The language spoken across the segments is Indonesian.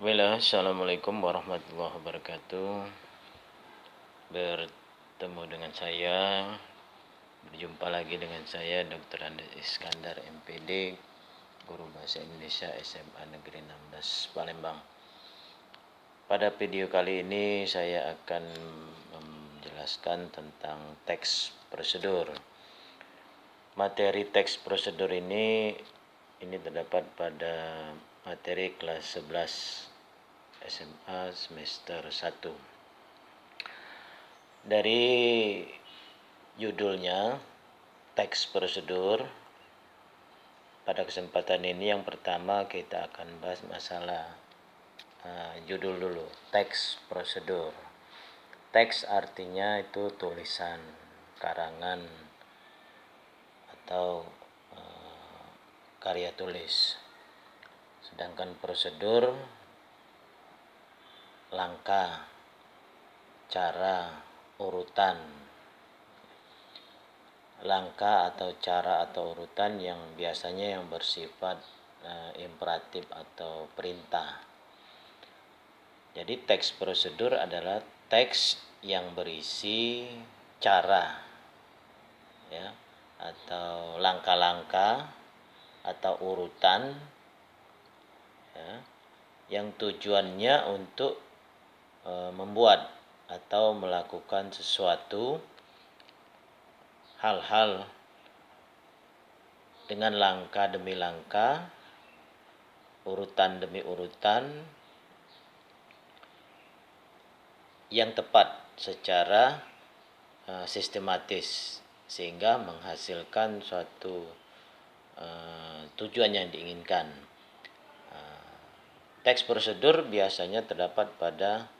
Bismillah, Assalamualaikum warahmatullahi wabarakatuh. Bertemu dengan saya, berjumpa lagi dengan saya Dr. Andes Iskandar MPD, Guru Bahasa Indonesia SMA Negeri 16 Palembang. Pada video kali ini saya akan menjelaskan tentang teks prosedur. Materi teks prosedur ini terdapat pada materi kelas 11 SMA semester 1. Dari judulnya teks prosedur, pada kesempatan ini yang pertama kita akan bahas masalah judul dulu, teks prosedur. Teks artinya itu tulisan, karangan atau karya tulis. Sedangkan prosedur langkah, cara, urutan. Langkah atau cara atau urutan yang biasanya yang bersifat imperatif atau perintah. Jadi teks prosedur adalah teks yang berisi cara, ya, atau langkah-langkah atau urutan, ya, yang tujuannya untuk membuat atau melakukan sesuatu hal-hal dengan langkah demi langkah, urutan demi urutan yang tepat secara sistematis sehingga menghasilkan suatu tujuan yang diinginkan. Teks prosedur biasanya terdapat pada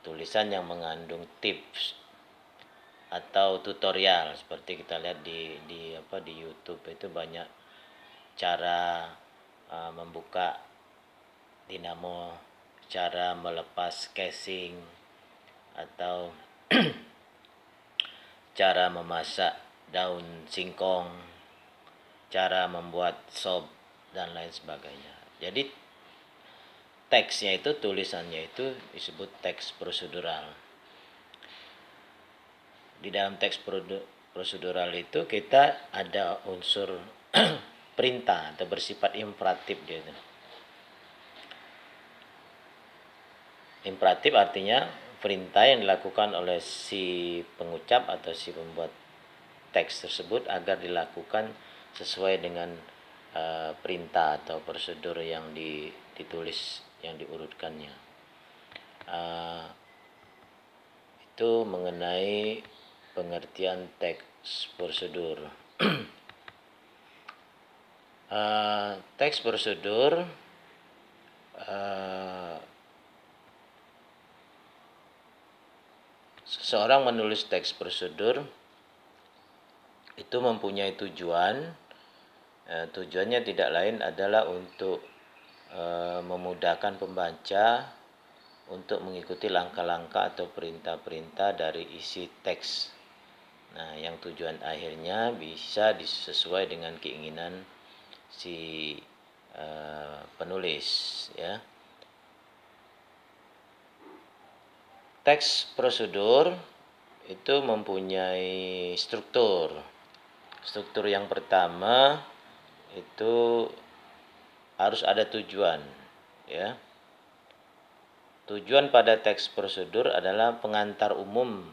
tulisan yang mengandung tips atau tutorial, seperti kita lihat di YouTube itu banyak cara membuka dinamo, cara melepas casing, atau cara memasak daun singkong, cara membuat sop dan lain sebagainya. Jadi teksnya itu, tulisannya itu disebut teks prosedural. Di dalam teks prosedural itu kita ada unsur perintah atau bersifat imperatif dia itu. Imperatif artinya perintah yang dilakukan oleh si pengucap atau si pembuat teks tersebut agar dilakukan sesuai dengan perintah atau prosedur yang ditulis, yang diurutkannya. Itu mengenai pengertian teks prosedur. Teks prosedur seseorang menulis teks prosedur itu mempunyai tujuan. Tujuannya tidak lain adalah untuk memudahkan pembaca untuk mengikuti langkah-langkah atau perintah-perintah dari isi teks. Nah, yang tujuan akhirnya bisa disesuai dengan keinginan si penulis, ya. Teks prosedur itu mempunyai struktur. Struktur yang pertama itu harus ada tujuan, ya. Tujuan pada teks prosedur adalah pengantar umum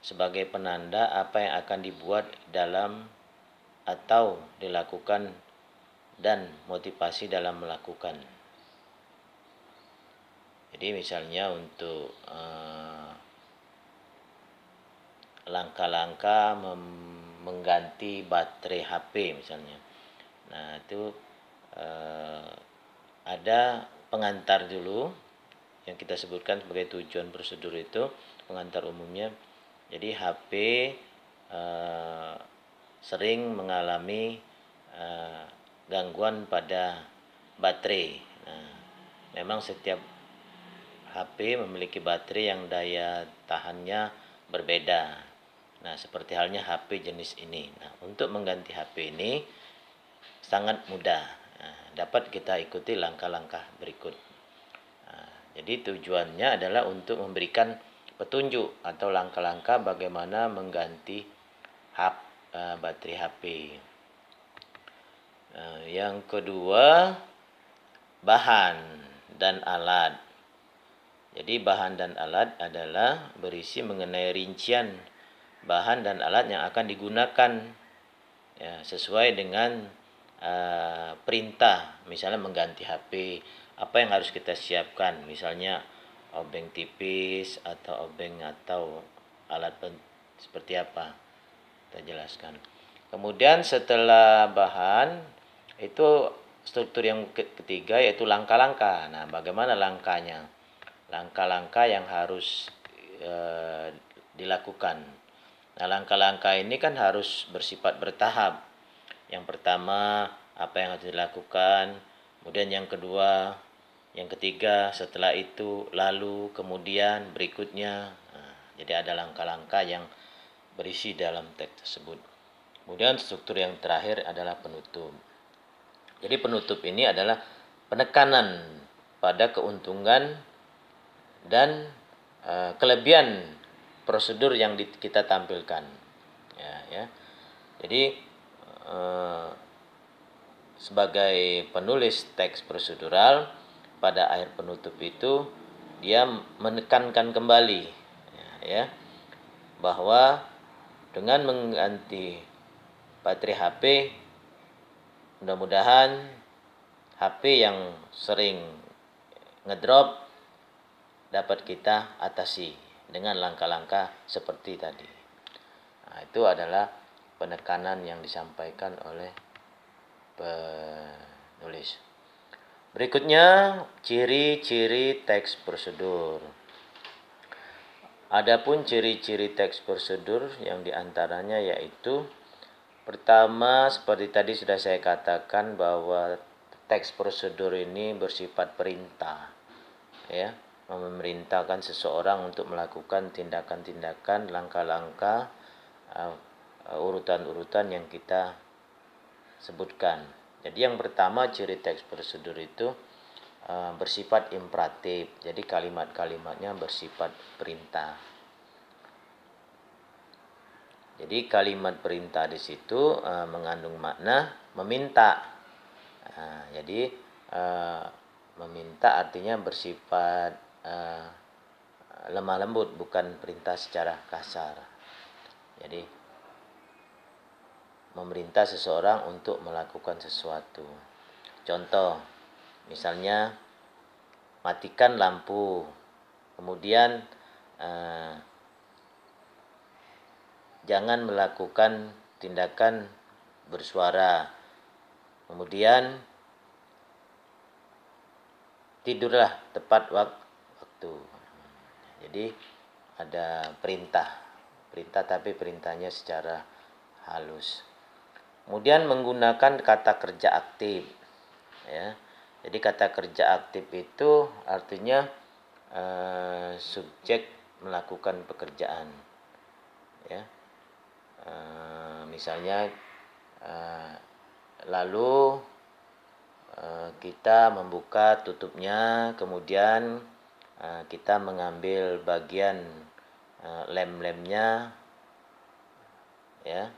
sebagai penanda apa yang akan dibuat dalam atau dilakukan dan motivasi dalam melakukan. Jadi misalnya untuk langkah-langkah mengganti baterai HP misalnya. Nah, itu ada pengantar dulu yang kita sebutkan sebagai tujuan prosedur itu, pengantar umumnya. Jadi HP sering mengalami gangguan pada baterai. Nah, memang setiap HP memiliki baterai yang daya tahannya berbeda. Nah, seperti halnya HP jenis ini. Nah, untuk mengganti HP ini sangat mudah. Nah, dapat kita ikuti langkah-langkah berikut. Jadi tujuannya adalah untuk memberikan petunjuk atau langkah-langkah bagaimana mengganti baterai HP. Yang kedua, bahan dan alat. Jadi bahan dan alat adalah berisi mengenai rincian bahan dan alat yang akan digunakan, ya, sesuai dengan perintah. Misalnya mengganti HP, apa yang harus kita siapkan? Misalnya obeng tipis atau obeng atau alat seperti apa? Kita jelaskan. Kemudian setelah bahan itu struktur yang ketiga yaitu langkah-langkah. Nah, bagaimana langkahnya? Langkah-langkah yang harus dilakukan. Nah, langkah-langkah ini kan harus bersifat bertahap. Yang pertama, apa yang harus dilakukan, kemudian yang kedua, yang ketiga, setelah itu, lalu, kemudian, berikutnya. Nah, jadi ada langkah-langkah yang berisi dalam teks tersebut. Kemudian struktur yang terakhir adalah penutup. Jadi penutup ini adalah penekanan pada keuntungan dan kelebihan prosedur yang kita tampilkan. Ya. Jadi sebagai penulis teks prosedural, pada akhir penutup itu dia menekankan kembali, ya, bahwa dengan mengganti baterai HP, mudah-mudahan HP yang sering ngedrop dapat kita atasi dengan langkah-langkah seperti tadi. Nah, itu adalah penekanan yang disampaikan oleh penulis. Berikutnya, ciri-ciri teks prosedur. Adapun ciri-ciri teks prosedur yang diantaranya yaitu, pertama, seperti tadi sudah saya katakan bahwa teks prosedur ini bersifat perintah, ya, memerintahkan seseorang untuk melakukan tindakan-tindakan, langkah-langkah, urutan-urutan yang kita sebutkan. Jadi yang pertama, ciri teks prosedur itu bersifat imperatif. Jadi kalimat-kalimatnya bersifat perintah. Jadi kalimat perintah di situ mengandung makna meminta. Jadi meminta artinya bersifat lemah lembut, bukan perintah secara kasar. Jadi memerintah seseorang untuk melakukan sesuatu. Contoh, misalnya matikan lampu, kemudian jangan melakukan tindakan bersuara, kemudian tidurlah tepat waktu. Jadi ada perintah tapi perintahnya secara halus. Kemudian menggunakan kata kerja aktif, ya. Jadi kata kerja aktif itu artinya subjek melakukan pekerjaan, ya. Misalnya lalu kita membuka tutupnya, kemudian kita mengambil bagian lem-lemnya, ya.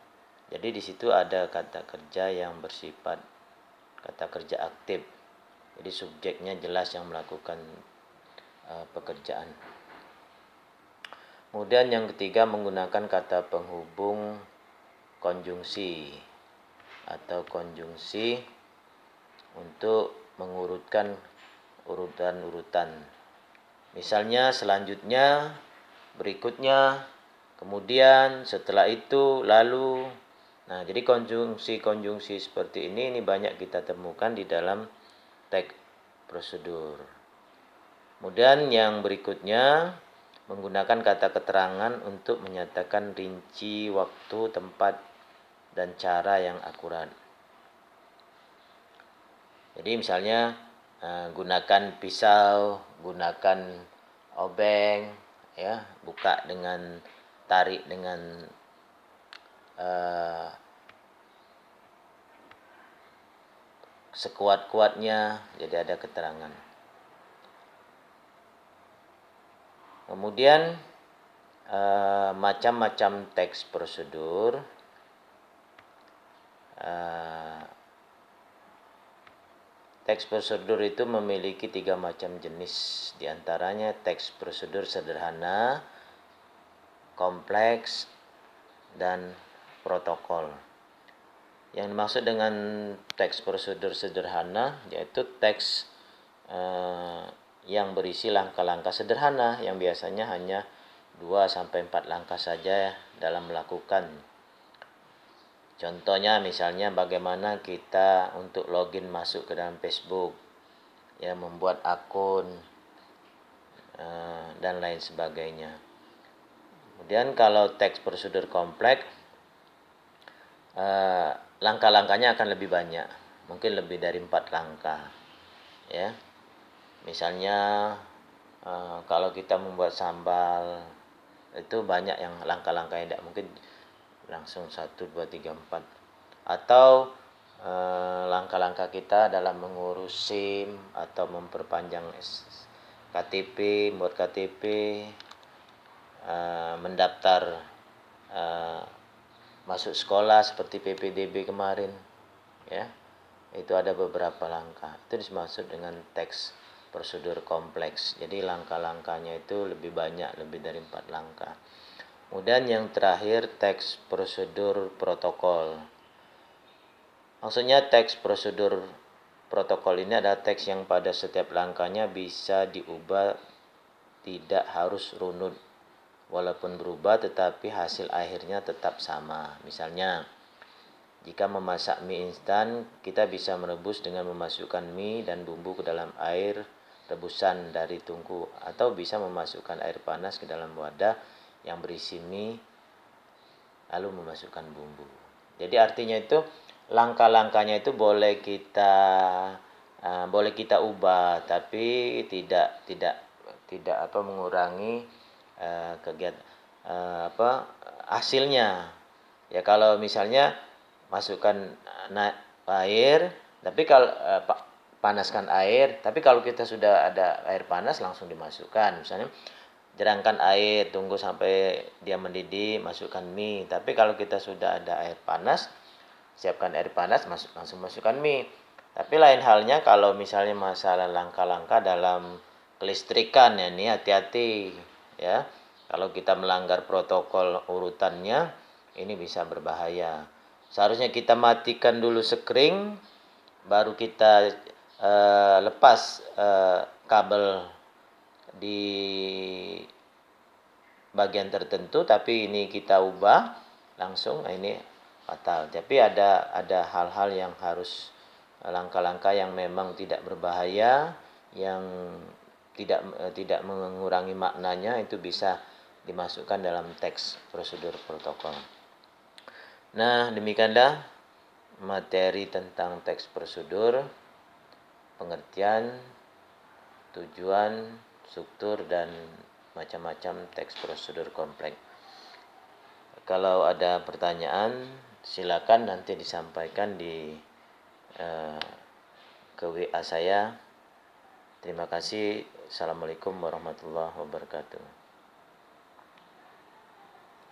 Jadi di situ ada kata kerja yang bersifat kata kerja aktif. Jadi subjeknya jelas yang melakukan pekerjaan. Kemudian yang ketiga, menggunakan kata penghubung konjungsi atau konjungsi untuk mengurutkan urutan-urutan. Misalnya selanjutnya, berikutnya, kemudian, setelah itu, lalu. Nah, jadi konjungsi-konjungsi seperti ini banyak kita temukan di dalam teks prosedur. Kemudian yang berikutnya, menggunakan kata keterangan untuk menyatakan rinci waktu, tempat, dan cara yang akurat. Jadi misalnya gunakan pisau, gunakan obeng, ya, buka dengan tarik dengan sekuat-kuatnya, jadi ada keterangan. Kemudian macam-macam teks prosedur. Teks prosedur itu memiliki 3 macam jenis, diantaranya teks prosedur sederhana, kompleks, dan protokol. Yang dimaksud dengan teks prosedur sederhana yaitu teks yang berisi langkah-langkah sederhana yang biasanya hanya 2-4 langkah saja dalam melakukan. Contohnya misalnya bagaimana kita untuk login masuk ke dalam Facebook, ya, membuat akun dan lain sebagainya. Kemudian kalau teks prosedur kompleks, langkah-langkahnya akan lebih banyak, mungkin lebih dari 4 langkah, ya. Misalnya kalau kita membuat sambal itu banyak yang langkah-langkahnya, tidak mungkin langsung 1, 2, 3, 4. Atau langkah-langkah kita dalam mengurus SIM atau memperpanjang KTP, membuat KTP, mendaftar masuk sekolah seperti PPDB kemarin, ya. Itu ada beberapa langkah. Itu dimaksud dengan teks prosedur kompleks. Jadi langkah-langkahnya itu lebih banyak, lebih dari 4 langkah. Kemudian yang terakhir teks prosedur protokol. Maksudnya teks prosedur protokol ini adalah teks yang pada setiap langkahnya bisa diubah, tidak harus runut. Walaupun berubah tetapi hasil akhirnya tetap sama. Misalnya, jika memasak mie instan, kita bisa merebus dengan memasukkan mie dan bumbu ke dalam air rebusan dari tungku, atau bisa memasukkan air panas ke dalam wadah yang berisi mie lalu memasukkan bumbu. Jadi artinya itu langkah-langkahnya itu boleh kita ubah, tapi tidak mengurangi kegiatan hasilnya. Ya, kalau misalnya masukkan air, tapi kalau panaskan air, tapi kalau kita sudah ada air panas langsung dimasukkan. Misalnya jerangkan air, tunggu sampai dia mendidih, masukkan mie. Tapi kalau kita sudah ada air panas, siapkan air panas, langsung masukkan mie. Tapi lain halnya kalau misalnya masalah langkah-langkah dalam kelistrikan, ya, ini hati-hati, ya. Kalau kita melanggar protokol urutannya, ini bisa berbahaya. Seharusnya kita matikan dulu sekring, baru kita lepas kabel di bagian tertentu, tapi ini kita ubah langsung, ini fatal. Tapi ada hal-hal yang harus, langkah-langkah yang memang tidak berbahaya, yang tidak mengurangi maknanya, itu bisa dimasukkan dalam teks prosedur protokol. Nah, demikianlah materi tentang teks prosedur, pengertian, tujuan, struktur, dan macam-macam teks prosedur kompleks. Kalau ada pertanyaan, silakan nanti disampaikan ke WA saya. Terima kasih. Assalamualaikum warahmatullahi wabarakatuh.